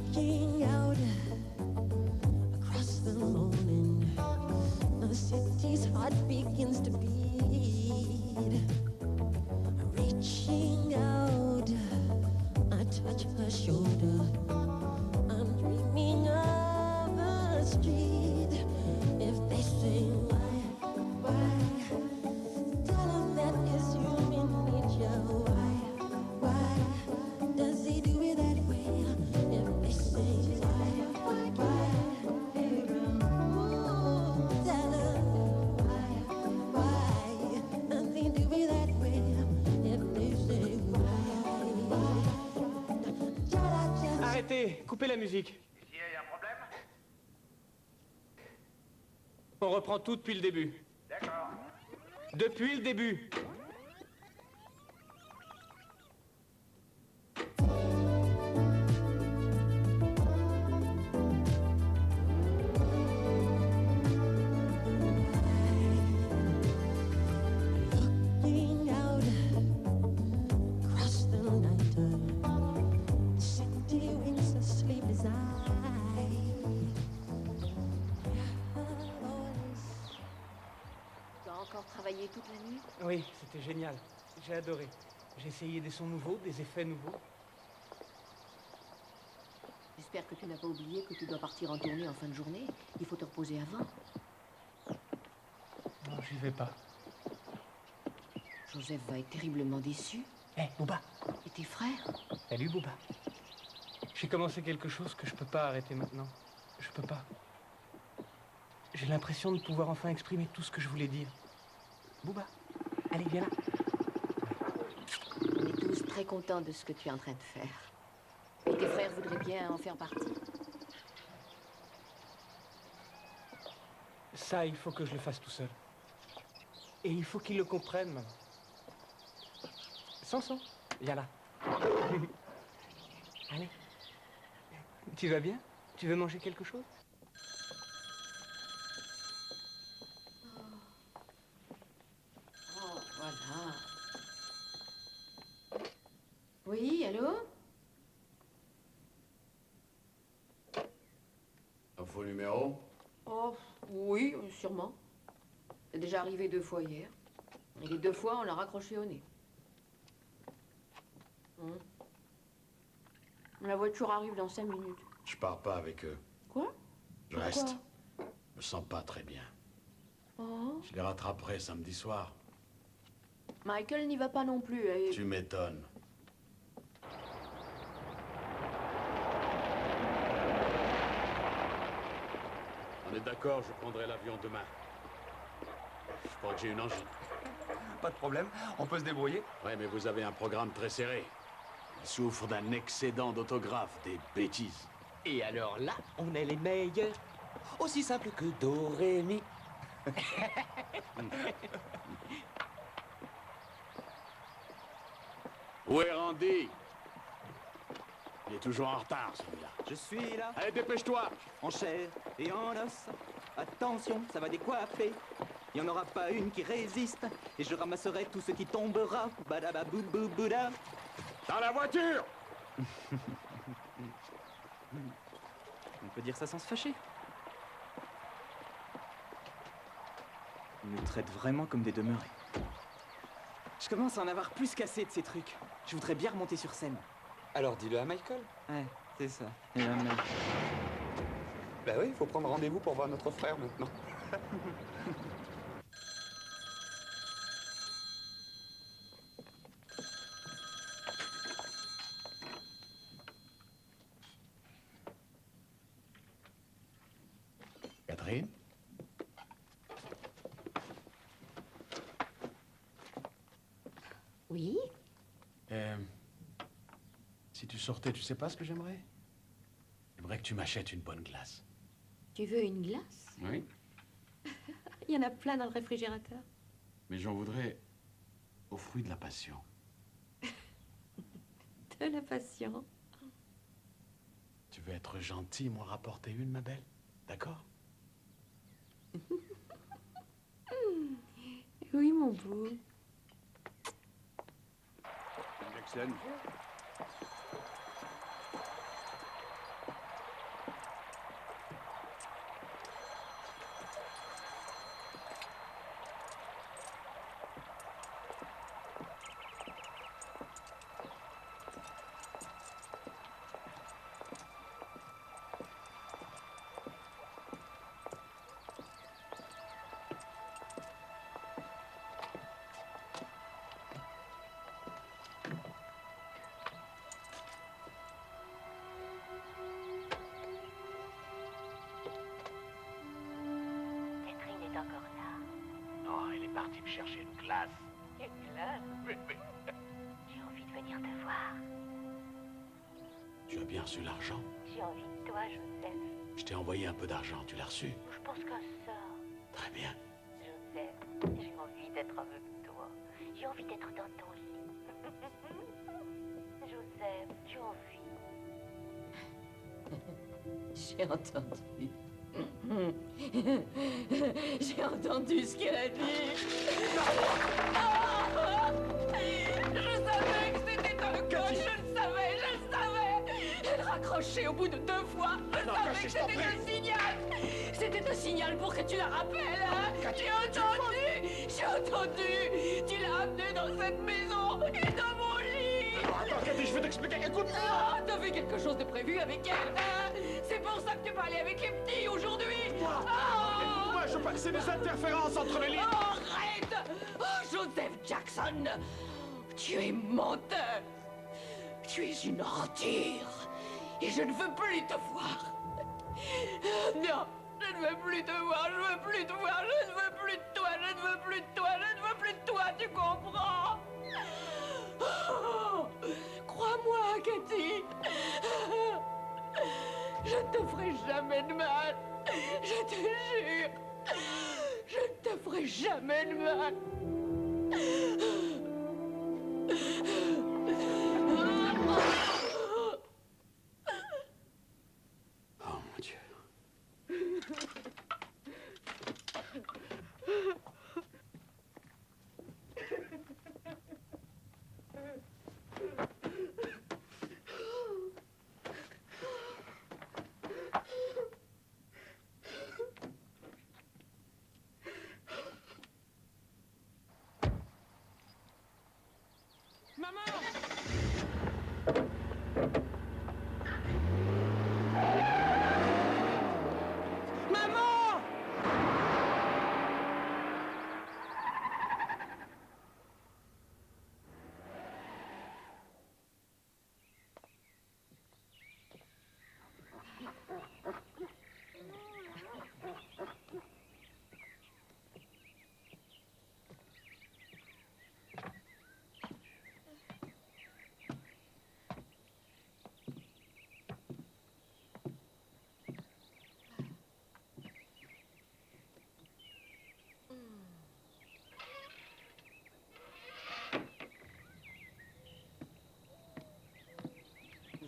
Reaching out across the morning, the city's heart begins to beat. Reaching out, I touch her shoulder. I'm dreaming of a street. If they say why, tell them that it's human nature. Why does he do it that way? If they say why, tell them why does he do it that way? If they say why. Arrêtez, coupez la musique. Ici, il y a un problème? On reprend tout depuis le début. D'accord. Depuis le début. Looking out across the night, city winks a sleepless eye. Tu as encore travaillé toute la nuit? Oui, c'était génial. J'ai adoré. J'ai essayé des sons nouveaux, des effets nouveaux. J'espère que tu n'as pas oublié que tu dois partir en tournée en fin de journée. Il faut te reposer avant. Non, j'y vais pas. Joseph va être terriblement déçu. Hé, Bouba. Et tes frères? Salut, Bouba. J'ai commencé quelque chose que je peux pas arrêter maintenant. Je peux pas. J'ai l'impression de pouvoir enfin exprimer tout ce que je voulais dire. Bouba, allez, viens là. On est tous très contents de ce que tu es en train de faire. Et tes frères voudraient bien en faire partie. Ça, il faut que je le fasse tout seul. Et il faut qu'ils le comprennent, maman. Samson, viens là. Allez. Tu vas bien? Tu veux manger quelque chose? Oh, voilà. Oui, allô? Un faux numéro? Oh, oui, sûrement. C'est déjà arrivé 2 fois hier. Et les 2 fois, on l'a raccroché au nez. La voiture arrive dans 5 minutes. Je pars pas avec eux. Quoi? Je reste. Je me sens pas très bien. Oh. Je les rattraperai samedi soir. Michael n'y va pas non plus. Et... Tu m'étonnes. On est d'accord, je prendrai l'avion demain. Je crois que j'ai une angine. Pas de problème, on peut se débrouiller. Ouais, mais vous avez un programme très serré. Il souffre d'un excédent d'autographes, des bêtises. Et alors là, on est les meilleurs. Aussi simple que Do, Ré, Mi. Où est Randy? Il est toujours en retard, celui-là. Je suis là, Allez, dépêche-toi! en chair et en os. Attention, ça va décoiffer. Il n'y en aura pas une qui résiste. Et je ramasserai tout ce qui tombera. Badababouboubouda. Dans la voiture! On peut dire ça sans se fâcher. Ils nous traitent vraiment comme des demeurés. Je commence à en avoir plus qu'assez de ces trucs. Je voudrais bien remonter sur scène. Alors dis-le à Michael. Ouais, c'est ça. Et là, mec. Bah oui, il faut prendre rendez-vous pour voir notre frère maintenant. Catherine? Oui? Si tu sortais, tu sais pas ce que j'aimerais? J'aimerais que tu m'achètes une bonne glace. Tu veux une glace? Oui. Il y en a plein dans le réfrigérateur. Mais j'en voudrais aux fruits de la passion. De la passion. Tu veux être gentil et m'en rapporter une, ma belle? D'accord? Oui, mon beau. Jackson. parti me chercher une glace. Une glace? J'ai envie de venir te voir. Tu as bien reçu l'argent? J'ai envie de toi, Joseph. Je t'ai envoyé un peu d'argent, tu l'as reçu? Je pense qu'à ça. Très bien. Joseph, j'ai envie d'être avec toi. J'ai envie d'être dans ton lit. Joseph, j'ai envie. J'ai entendu. J'ai entendu ce qu'elle a dit. Ah, je savais que c'était un coche, je le savais. Elle raccrochait au bout de 2 fois. Je savais que c'était un signal. C'était un signal pour que tu la rappelles. Hein? J'ai entendu. Tu l'as amenée dans cette maison et dans mon lit. Attends, Cathy, je vais t'expliquer. Écoute. Ah, t'avais quelque chose de prévu avec elle, hein? C'est pour ça que tu parlais avec les petits aujourd'hui. Moi, je pense que c'est des interférences entre les lignes. Arrête! Oh, Joseph Jackson! Tu es menteur! Tu es une ordure! Et je ne veux plus te voir! Non! Je ne veux plus te voir! Je veux plus te voir! Je ne veux plus de toi! Je ne veux plus de toi! Je ne veux plus de toi! Tu comprends? Oh, crois-moi, Cathy! Je ne te ferai jamais de mal! Je te jure! Je ne te ferai jamais de mal! Oh mon Dieu.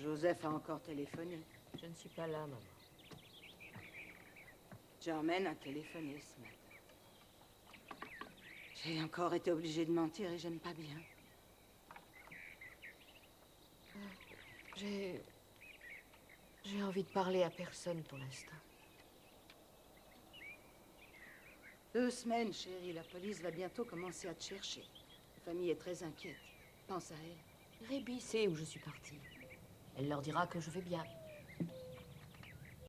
Joseph a encore téléphoné. Je ne suis pas là, maman. Germaine a téléphoné ce matin. J'ai encore été obligée de mentir et j'aime pas bien. J'ai envie de parler à personne pour l'instant. 2 semaines, chérie. La police va bientôt commencer à te chercher. La famille est très inquiète. Pense à elle. Rébi sait où je suis partie. Elle leur dira que je vais bien.